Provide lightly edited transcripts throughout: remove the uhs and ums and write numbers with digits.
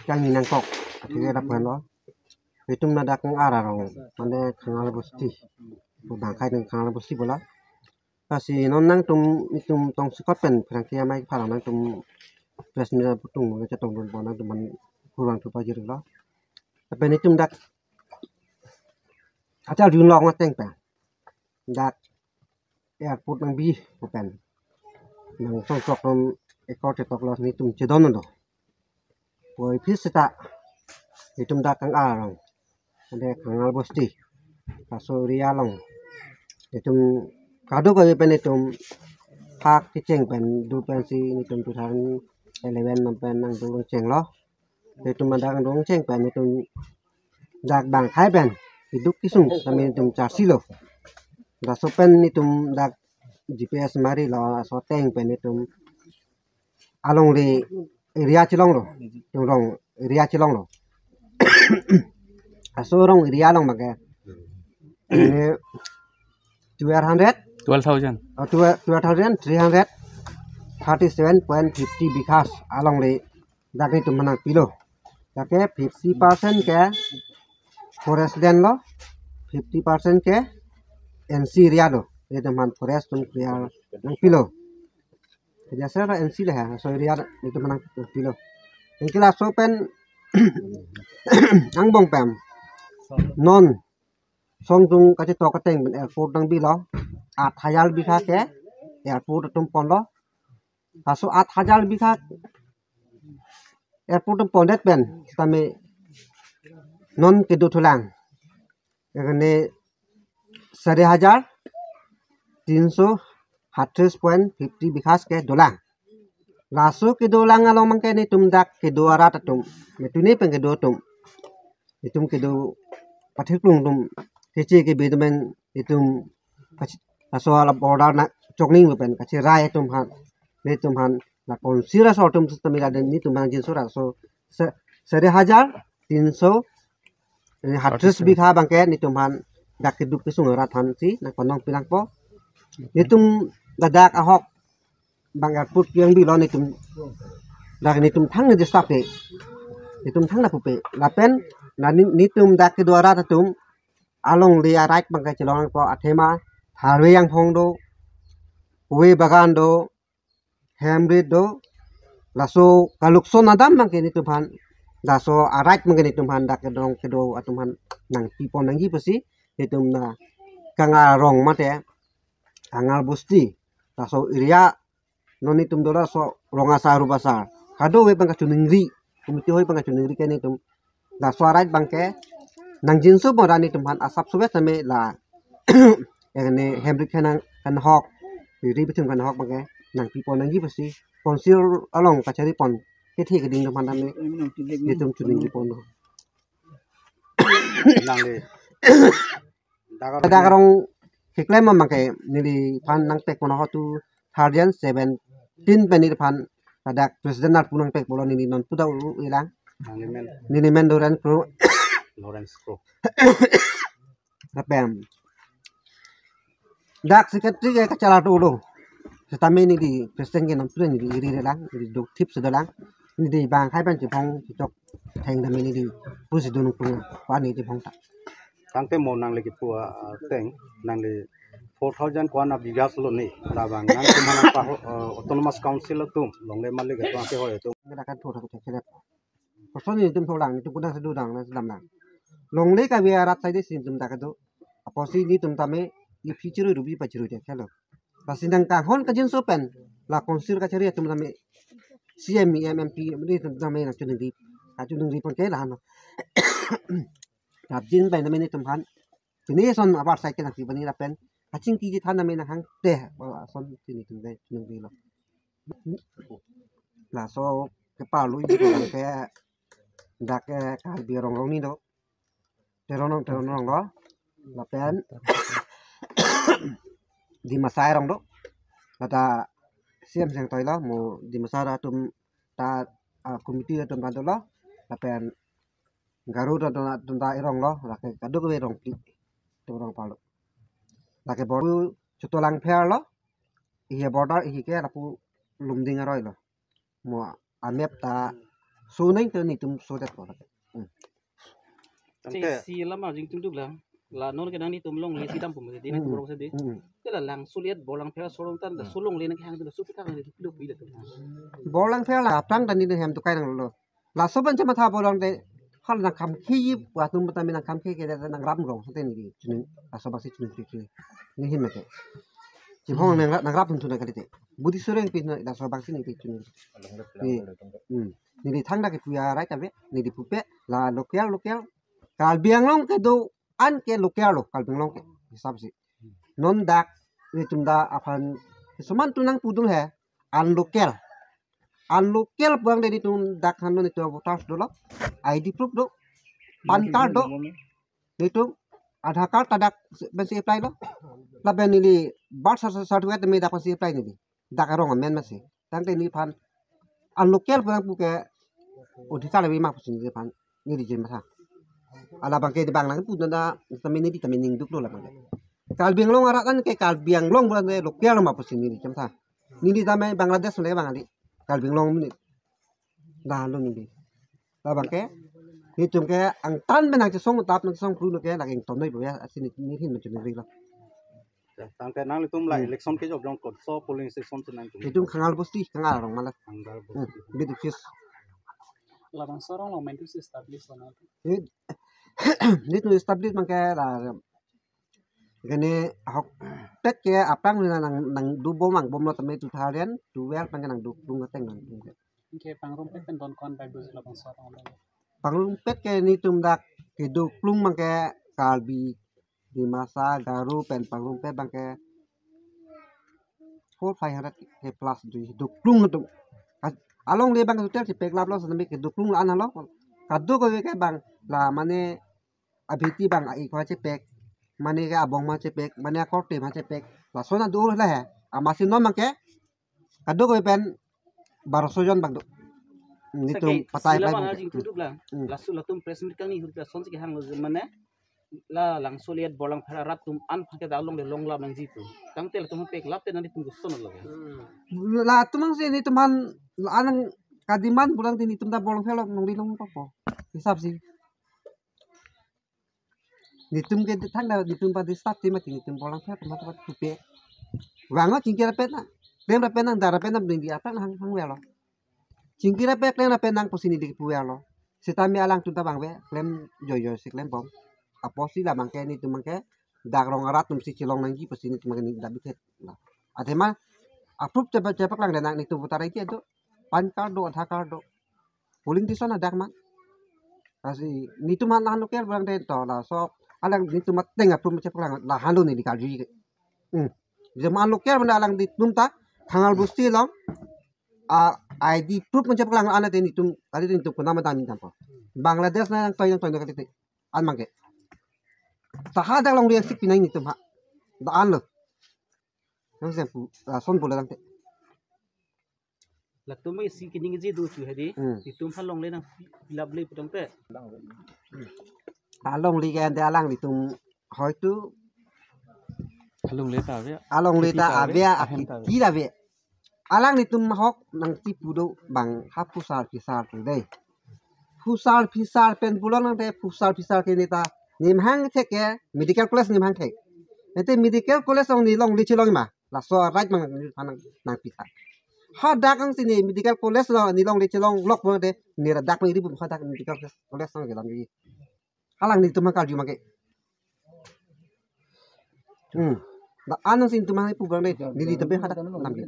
kang minang kok akhirnya dapat lo itu nadak ng ararong mane kangal busti bangkai dengan kangal busti bola kasi nonang tum tong sikopen prangkia mai parang nang tum presnya putung ngaca tong don bonang tuman kurang tu pajir lo tapi ni tum dak acal jun long ngateng pa dak airport nang bi pen nang song sok non ekor cetok lo ni tum cedon do boy pisita itum dak kang arang ade kangal bosti kaso rialong itum kado ko pen itum hak kiceng pen du pen si itum 2011 man pen nang du ceng lo itum dak dong ceng pen itum dak bang khai pen hiduk kisung sami itum charsi lo da so pen itum dak GPS mari lo so teng pen itum along le area chilong lo rong area chilong lo asorong area long mage ini 12,337.50 bighas along le daki tu manang pilo dake 50% ke forest land lo 50% ke NC area lo ye teman forest tum area nang pilo jadi saya NC lah so area itu manang pilo yang kila so pen ang bong pem non song tung kaci to kateng ben airport nang bi lo 8,000 bigha ke airport tum pon lo kaso 8,000 bigha airport tum pondet ben kami non kedu tulang এখানে 4,338.50 bighas ke dolang lasu ke dolang along mangke ni tum dak ke doara tum metune peng ke do tum itum ke do pathiklung tum kece ke bedemen itum aso ala border na chokning pen kace rai tum han ne tum han la konsira so tum tamila den ni tum han jin sura so 4,338 bigha bangke ni tum han dak ke du kesung rathan si na konong pilang po itum dadak ahok bang airport yang bi lo ni tum dak ni tum thang ni stop ke itum thang na pupe lapen na ni tum dak ke dwara tum along le right bangkai celong po athema tharwe yang phong do we bagan do hembrid do laso kalukso nadam bangke ni tuhan laso right bangke ni tuhan dak ke dong ke do atuman nang pipon nang gi pesi itum na kanga rong mate angal busti laso iria noni tum dola so ronga saru basar kado we bangka chuningri kumiti hoy bangka chuningri ke ni tum laso right bangke nang jinsu borani tumhan asap subet name la ene hembrik kan hok ri bitum kan hok bage nang pipon nang gi pasti konsil along kacari pon kethi ke ding tumhan name bitum chuning gi pon nang le dagarong hiklem mangke nili pan nang tek pon hotu 17 penir pan dadak presiden nar punang pek bolon ini non puda ilang nini men doran pro Lawrence Pro. Napem. Dak secretary ke kacala dulu. Setame ni di presiden ke nam sudah ni di iri lang, di dok tip sudah lang. Ni di bang khai ban jipong jok theng dami ni di pusi dunu punga. Wa ni jipong tak. Tangte mo nang lagi pua teng nang le 4,000 kwana bigas lo ni. Labang nang kumana pa autonomous council tum longle mali ke tuang ke hoy tum. Ngadakan thora ko cekele. Kosoni tum tholang ni tum puna sedudang na sedam lang. Longle ka biarat sai de sin tum takado aposi ni tum tame ni future rubi pachiru je khalo pasinang ka hon ka jin sopen la konsir ka chari tum tame CME MMP ni tum tame na chunung ri pon ke la no tap jin pen tame ni tum han ni son abar sai ke na ki bani la pen aching ki ji than tame na hang te son ni tum dai chunung ri lo la so ke pa lu ji ke dak ka bi rong rong ni do terong lo lapen di masai rong do kata siam seng toy lo mo di masara tum ta komiti tum ta lo lapen garu tum ta irong lo lake kadu ke rong pi tum rong palo lake boru chutolang pher lo ihe border ihe ke lapu lumding aroi lo mo amep ta so neng tu ni tum so dat ko si lama jing tung duk lang la non ke nang ni tum long le si dam pum di na tum ro se di ke la lang suliat bolang phela solong tan da solong le na khang tu su ta ni lu bi da tu bolang phela la tang tan ni hem tu kai nang lo la so ban chama tha bolang de hal na kam khi wa tum ta mi na kam khi ke da nang ram rong te ni di chun la so ba si chun ki ni hin me ke ji hong nang rap tu na ka te budi sureng pi na la so ba si ni ki chun ni di thang da ke puya rai ta be ni di pupe la lokel kal biang long ke do an ke lokel lo kal biang long ke hisab si non dak ni tum da apan suman tu nang pudul he an lokel buang dari tum dak hanu ni tu voter do lo ID proof do pan card do ni tu Aadhaar card tadak ben si apply lo la ben ni birth certificate me dak si apply ni dak rong amen masih tang te ni pan an lokel buang pu ke odhikar lebi mak pusin ni pan ni di jem tha ala bangke di bang lang pu da tamin ni tamin ning duk lo la bangke kal biang long ara kan ke kal biang long bulan de lokel ma pusin ni di jem tha ni di tamai Bangladesh le bang ali kal biang long ni da lo ni di la bangke ni tum ke ang tan benang che song tap nang song kru no ke la ing ton noi bo ya asini ni hin ma chun ri lo tang ke nang le tum la election ke job long kot so polling station se nang tum ni tum khangal bosti khangal rong mala anggar bit fis la bang sorong lo men tu si establish na ni tu establish mang ke la gane hok tek ke apang nang du bom mang bom lo tame tu tharen tu wel pang nang du bung teng nang ke pangrom pe pen don kon bai bu la bang sorong lo panglung pet ke ni tum dak ke du plung mang ke kalbi di masa garu pen panglung pet bang ke 400 ke plus du plung tu along le bang hotel si pek lap lo sanami ke du plung an lo kadu ko ke bang la mane abiti bang ai ko che pek mane ke abong ma che pek mane ko te ma che pek la sona du la he amasin no mang ke kadu ko pen 1200 jon bang du ni tum patai la pai ma jing tu duk lang la su la tum press meet kang ni hu son ke hang mane la lang soliat bolang phara rat tum an phake da long le long la bang ji tu tang te la tum pek lap te na ni tum son lo la tumang si ni tuman anang kadiman bulang ni tum da bolong phelo nong di long po hisab si ni tum ke thang da ni tum pa di start ti ma ti tum bolang phelo ma ta tu pe wango cingkira pet na dem ra penang dara penang di apa hang welo cingkira pet klem ra penang posini di pu welo sitami alang tu ta bang we klem joyo si klem bom apo si la bang ke ni tum ke dak rong arat tum si cilong nang gi posini tum ni da bitet lah adema approve cepat lang dan itu putar itu pan card do Aadhaar card do polling di sana dak man kasi ni tu man lan lokel bang den to la so alang ni tu mat teng approve cepat lang la halu ni di kalju zaman lokel bang alang di tum ta thangal busti long ID proof cepat lang ana den itu kali itu nama dan ni tampo Bangladesh na yang toy kali an mangke taha dak long dia sik pinai ni tu ha da an lo yang sempu son bola tang la tum si kining ji du tu hedi ti tum phalong le na bilab le putong te along li gan de alang di tum hoi tu phalong le ta ve along li ta avia ki da ve alang di tum hok nang ti pudo bang ha pusar pisar tu dei pusar pisar pen bulon nang de pusar pisar ke ni ta nim hang the ke medical college nim hang the ete medical college ong ni long li chilong ma la so right mang nang pita ha dak ang sini medical college lo ni long li chilong lok bo de ni ra dak ri bu ha dak medical college sang gelam gi halang ni tum kal ju ma ke da anang sin tum pu bang de ni di tebe ha dak nam gi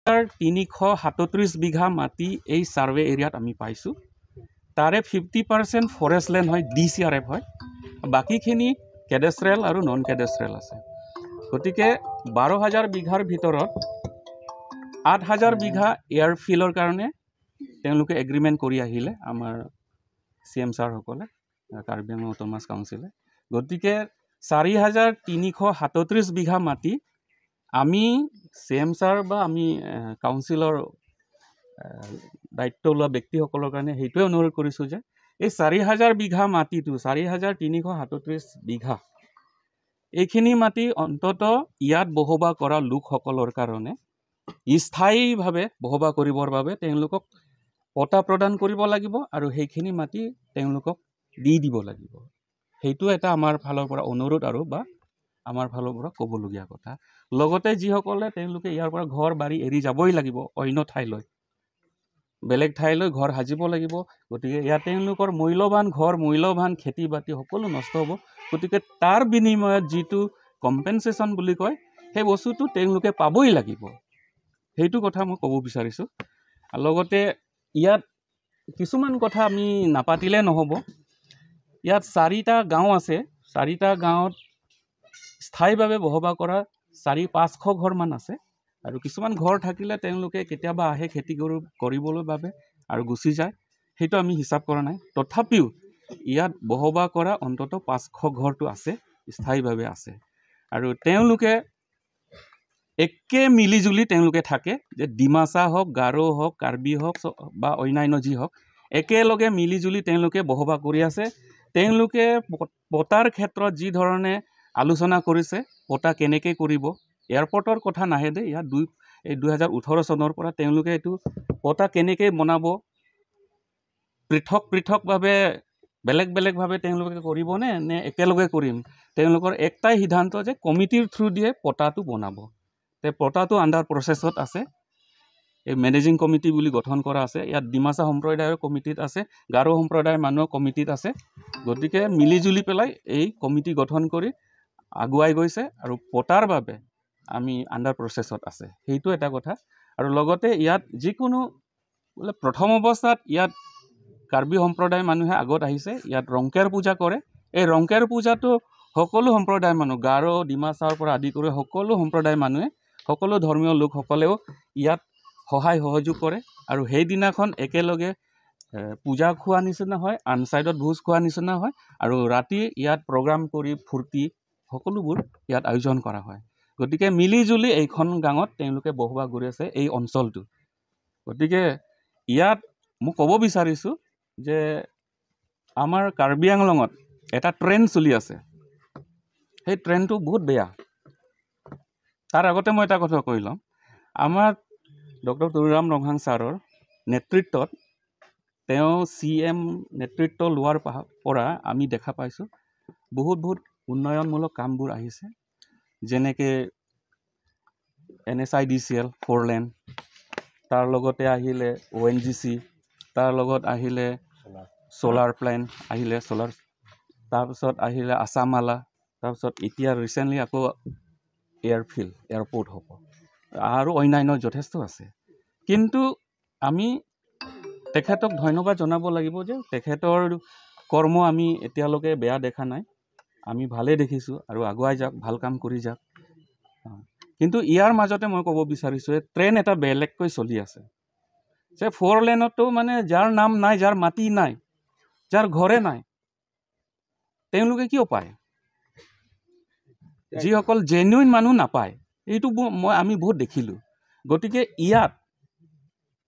337 বিঘা মাটি এই survey এরিয়াত আমি পাইছো তাৰে 50% forest land হয় DCRF হয় বাকিখিনি cadastral আৰু non cadastral আছে গতিকে 12000 বিঘাৰ ভিতৰত 8000 বিঘা এয়াৰফিল্ডৰ কাৰণে তেওঁলোকে এগ্ৰিমেণ্ট কৰি আহিলে আমাৰ CM ছাৰ সকলে কাৰ্বি আংলং অটোনমাস কাউন্সিলে গতিকে 4337 বিঘা মাটি আমি CM ছাৰ বা আমি কাউন্সিলৰ দায়িত্ব লোৱা ব্যক্তিসকলৰ কাৰণে সেইটোৱে অনুৰোধ কৰিছোঁ যে এই 4000 বিঘা মাটিটো 4337 বিঘা এইখিনি মাটি অন্তত ইয়াত বসবাস কৰা লোকসকলৰ কাৰণে স্থায়ীভাৱে বসবাস কৰিবৰ বাবে তেওঁলোকক পটা প্ৰদান কৰিব লাগিব আৰু সেইখিনি মাটি তেওঁলোকক দি দিব লাগিব। সেইটো এটা আমাৰ ফালৰ পৰা অনুৰোধ আৰু বা আমাৰ ফালৰ পৰা ক'বলগীয়া কথা। লগতে যিসকলে তেওঁলোকে ইয়াৰ পৰা ঘৰ বাৰী এৰি যাবই লাগিব অন্য ঠাইলৈ, বেলেগ ঠাইলৈ ঘৰ সাজিব লাগিব। গতিকে ইয়াত তেওঁলোকৰ মূল্যৱান ঘৰ, মূল্যৱান খেতি বাতি সকলো নষ্ট হ'ব। গতিকে তাৰ বিনিময়ত যিটো কম্পেনচেশ্যন বুলি কয় সেই বস্তুটো তেওঁলোকে পাবই লাগিব। সেইটো কথা মই ক'ব বিচাৰিছোঁ। লগতে ইয়াত কিছুমান কথা আমি নাপাতিলে নহ'ব। ইয়াত 4টা গাঁও আছে। 4টা গাঁৱত স্থায়ীভাৱে বসবাস কৰা 400-500 ঘৰমান আছে। আৰু কিছুমান ঘৰ থাকিলে তেওঁলোকে কেতিয়াবা আহে খেতি কৰিবলৈ বাবে আৰু গুচি যায়। সেইটো আমি হিচাপ কৰা নাই। তথাপিও ইয়াত বসবাস কৰা অন্ততঃ 500 ঘৰটো আছে, স্থায়ীভাৱে আছে। আৰু তেওঁলোকে একে মিলিজুলি তেওঁলোকে থাকে, যে ডিমাচা হওক, গাৰো হওক, কাৰ্বি হওক বা অন্যান্য যি হওক, একেলগে মিলিজুলি তেওঁলোকে বসবাস কৰি আছে। তেওঁলোকে পটাৰ ক্ষেত্ৰত যি ধৰণে আলোচনা কৰিছে, পটা কেনেকৈ কৰিব, এয়াৰপৰ্টৰ কথা নাহে দে। ইয়াত 2018 চনৰ পৰা তেওঁলোকে এইটো পটা কেনেকৈ বনাব, পৃথকভাৱে বেলেগ বেলেগভাৱে তেওঁলোকে কৰিবনে নে একেলগে কৰিম, তেওঁলোকৰ একটাই সিদ্ধান্ত যে কমিটিৰ থ্ৰু দিয়ে পটাটো বনাব। পটাটো আণ্ডাৰ প্ৰচেছত আছে। এই মেনেজিং কমিটি বুলি গঠন কৰা আছে। ইয়াত ডিমাচা সম্প্ৰদায়ৰ কমিটিত আছে, গাৰো সম্প্ৰদায়ৰ মানুহৰ কমিটিত আছে। গতিকে মিলিজুলি পেলাই এই কমিটি গঠন কৰি আগুৱাই গৈছে আৰু পটাৰ বাবে আমি আণ্ডাৰ প্ৰচেছত আছে। সেইটো এটা কথা। আৰু লগতে ইয়াত যিকোনো বোলে প্ৰথম অৱস্থাত ইয়াত কাৰ্বি সম্প্ৰদায়ৰ মানুহে আগত আহিছে, ইয়াত ৰংকেৰ পূজা কৰে। এই ৰংকেৰ পূজাটো সকলো সম্প্ৰদায়ৰ মানুহ, গাৰো, ডিমাচাৰ পৰা আদি কৰি সকলো সম্প্ৰদায়ৰ মানুহে, সকলো ধৰ্মীয় লোকসকলেও ইয়াত সহায় সহযোগ কৰে। আৰু সেইদিনাখন একেলগে পূজা খোৱা নিচিনা হয়, আনচাইডত ভোজ খোৱা নিচিনা হয়। আৰু ৰাতি ইয়াত প্ৰগ্ৰাম কৰি ফূৰ্তি সকলোবোৰ ইয়াত আয়োজন কৰা হয়। গতিকে মিলিজুলি এইখন গাঁৱত তেওঁলোকে বসবাস কৰি আছে, এই অঞ্চলটো। গতিকে ইয়াত মই ক'ব বিচাৰিছোঁ যে আমাৰ কাৰ্বি আংলঙত এটা ট্ৰেণ্ড চলি আছে। সেই ট্ৰেণ্ডটো বহুত বেয়া। তাৰ আগতে মই এটা কথা কৈ লওঁ। আমাৰ ডক্টৰ তুৰুৰাম ৰংহাং ছাৰৰ নেতৃত্বত, তেওঁ CM নেতৃত্ব লোৱাৰ পৰা আমি দেখা পাইছোঁ বহুত উন্নয়নমূলক কামবোৰ আহিছে। যেনেকৈ NSIDCL 4 লেন, তাৰ লগতে আহিলে ONGC, তাৰ লগত আহিলে ছ'লাৰ প্লেণ্ট আহিলে, তাৰপিছত আহিলে আছামালা, তাৰপিছত এতিয়া ৰিচেণ্টলি আকৌ এয়াৰপৰ্ট হ'ব আৰু অন্যান্য যথেষ্ট আছে। কিন্তু আমি তেখেতক ধন্যবাদ জনাব লাগিব যে তেখেতৰ কৰ্ম আমি এতিয়ালৈকে বেয়া দেখা নাই, আমি ভালেই দেখিছোঁ। আৰু আগুৱাই যাওক, ভাল কাম কৰি যাওক। কিন্তু ইয়াৰ মাজতে মই ক'ব বিচাৰিছোঁ ট্ৰেইন এটা বেলেগকৈ চলি আছে যে 4 লেনতো মানে যাৰ নাম নাই, যাৰ মাটি নাই, যাৰ ঘৰে নাই, তেওঁলোকে কিয় পায়? যিসকল জেনুইন মানুহ নাপায়, এইটো আমি বহুত দেখিলোঁ। গতিকে ইয়াত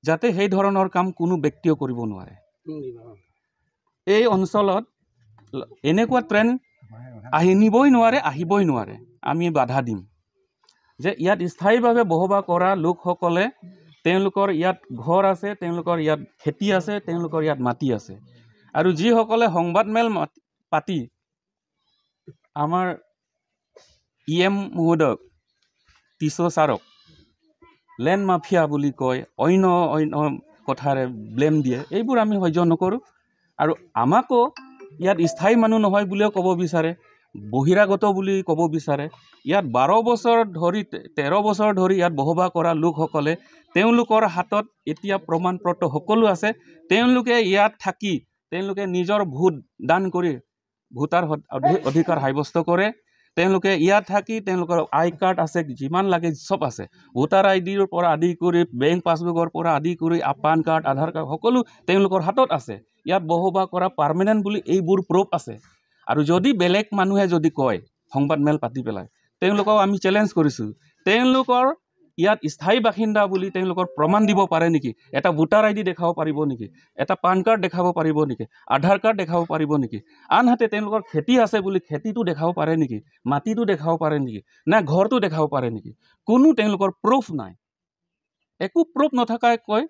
যাতে সেই ধৰণৰ কাম কোনো ব্যক্তিও কৰিব নোৱাৰে। এই অঞ্চলত এনেকুৱা ট্ৰেণ্ড নিবই নোৱাৰে, আহিবই নোৱাৰে। আমি বাধা দিম যে ইয়াত স্থায়ীভাৱে বসবাস কৰা লোকসকলে, তেওঁলোকৰ ইয়াত ঘৰ আছে, তেওঁলোকৰ ইয়াত খেতি আছে, তেওঁলোকৰ ইয়াত মাটি আছে। আৰু যিসকলে সংবাদমেল পাতি আমাৰ EM মহোদয়ক, টিছ' ছাৰক লেণ্ড মাফিয়া বুলি কয়, অন্য কথাৰে ব্লেম দিয়ে, এইবোৰ আমি সহ্য নকৰোঁ। আৰু আমাকো ইয়াত স্থায়ী মানুহ নহয় বুলিও ক'ব বিচাৰে, বহিৰাগত বুলি ক'ব বিচাৰে। ইয়াত 12 বছৰ ধৰি, 13 বছৰ ধৰি ইয়াত বসবাস কৰা লোকসকলে, তেওঁলোকৰ হাতত এতিয়া প্ৰমাণ পত্ৰ সকলো আছে। তেওঁলোকে ইয়াত থাকি তেওঁলোকে নিজৰ ভোট দান কৰি ভোটাৰ অধিকাৰ সাব্যস্ত কৰে। তেওঁলোকে ইয়াত থাকি তেওঁলোকৰ আই কাৰ্ড আছে, যিমান লাগে চব আছে। ভোটাৰ IDৰ পৰা আদি কৰি, বেংক পাছবুকৰ পৰা আদি কৰি, পান কাৰ্ড, আধাৰ কাৰ্ড সকলো তেওঁলোকৰ হাতত আছে। ইয়াত বসবাস কৰা পাৰ্মানেণ্ট বুলি এইবোৰ প্ৰুফ আছে। আৰু যদি বেলেগ মানুহে যদি কয় সংবাদমেল পাতি পেলাই, তেওঁলোকক আমি চেলেঞ্জ কৰিছোঁ, তেওঁলোকৰ ইয়াত স্থায়ী বাসিন্দা বুলি তেওঁলোকৰ প্ৰমাণ দিব পাৰে নেকি? এটা ভোটাৰ ID দেখাব পাৰিব নেকি? এটা পান কাৰ্ড দেখাব পাৰিব নেকি? আধাৰ কাৰ্ড দেখাব পাৰিব নেকি? আনহাতে তেওঁলোকৰ খেতি আছে বুলি খেতিটো দেখাব পাৰে নেকি? মাটিটো দেখাব পাৰে নেকি? নে ঘৰটো দেখাব পাৰে নেকি? কোনো তেওঁলোকৰ প্ৰুফ নাই। একো প্ৰুফ নথকাকৈ কয়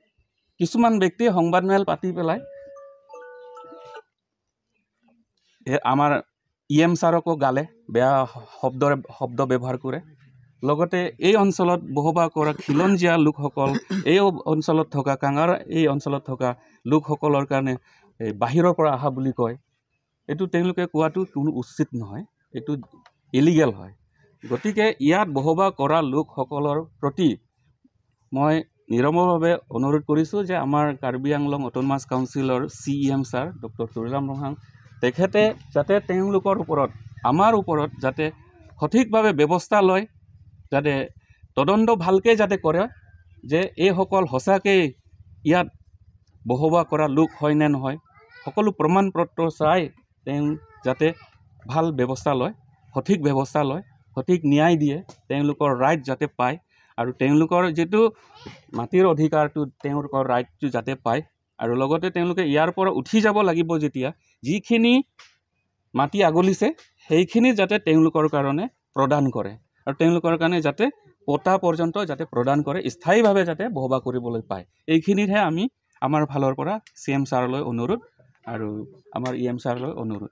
কিছুমান ব্যক্তিয়ে সংবাদমেল পাতি পেলাই আমাৰ EM ছাৰকো গালে বেয়া শব্দ ব্যৱহাৰ কৰে লগতে এই অঞ্চলত বসবাস কৰা খিলঞ্জীয়া লোকসকল এই অঞ্চলত থকা কাঙাৰ এই অঞ্চলত থকা লোকসকলৰ কাৰণে বাহিৰৰ পৰা অহা বুলি কয় এইটো তেওঁলোকে কোৱাটো কোনো উচিত নহয় এইটো ইলিগেল হয় গতিকে ইয়াত বসবাস কৰা লোকসকলৰ প্ৰতি মই নিৰমভাৱে অনুৰোধ কৰিছোঁ যে আমাৰ কাৰ্বি আংলং অটোনমাছ কাউন্সিলৰ CEM ছাৰ ডক্টৰ তুৰিৰাম ৰহাং তেখেতে যাতে তেওঁলোকৰ ওপৰত আমাৰ ওপৰত যাতে সঠিকভাৱে ব্যৱস্থা লয় যাতে তদন্ত ভালকৈ যাতে কৰে যে এইসকল সঁচাকৈ ইয়াত বসবাস কৰা লোক হয় নে নহয় সকলো প্ৰমাণ পত্ৰ চাই তেওঁ যাতে ভাল ব্যৱস্থা লয় সঠিক ব্যৱস্থা লয় সঠিক ন্যায় দিয়ে তেওঁলোকৰ ৰাইট যাতে পায় আৰু তেওঁলোকৰ যেটো মাটিৰ অধিকাৰটো তেওঁলোকৰ ৰাইটটো যাতে পায় আৰু লগতে তেওঁলোকে ইয়াৰ পৰা উঠি যাব লাগিব যেতিয়া যিখিনি মাটি আগলিছে সেইখিনি যাতে তেওঁলোকৰ কাৰণে প্ৰদান কৰে আৰু তেওঁলোকৰ কাৰণে যাতে পটা পৰ্যন্ত যাতে প্ৰদান কৰে স্থায়ীভাৱে যাতে বসবাস কৰিবলৈ পায় এইখিনিতহে আমি আমাৰ ফালৰ পৰা CM ছাৰলৈ অনুৰোধ আৰু আমাৰ EM ছাৰলৈ অনুৰোধ